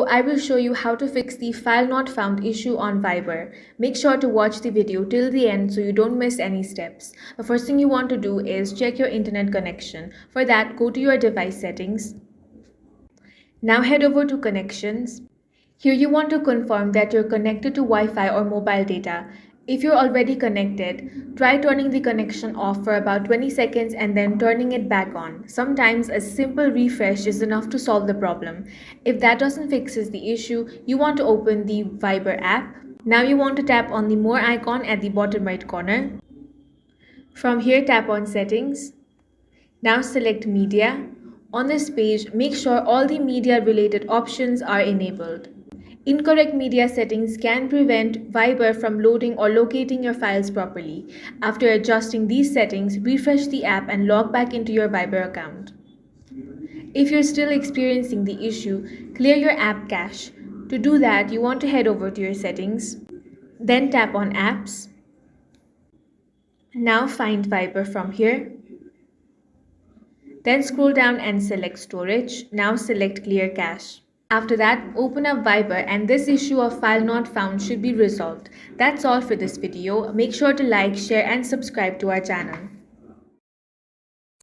I will show you how to fix the file not found issue on Viber. Make sure to watch the video till the end so you don't miss any steps. The first thing you want to do is check your internet connection. For that, go to your device settings. Now head over to connections. Here you want to confirm that you're connected to Wi-Fi or mobile data. If you're already connected, try turning the connection off for about 20 seconds and then turning it back on. Sometimes a simple refresh is enough to solve the problem. If that doesn't fix the issue, you want to open the Viber app. Now you want to tap on the More icon at the bottom right corner. From here, tap on Settings. Now select Media. On this page, make sure all the media related options are enabled. Incorrect media settings can prevent Viber from loading or locating your files properly. After adjusting these settings, refresh the app and log back into your Viber account. If you're still experiencing the issue, clear your app cache. To do that, you want to head over to your settings, then tap on Apps. Now find Viber from here. Then scroll down and select Storage. Now select Clear Cache. After that, open up Viber and this issue of file not found should be resolved. That's all for this video. Make sure to like, share and subscribe to our channel.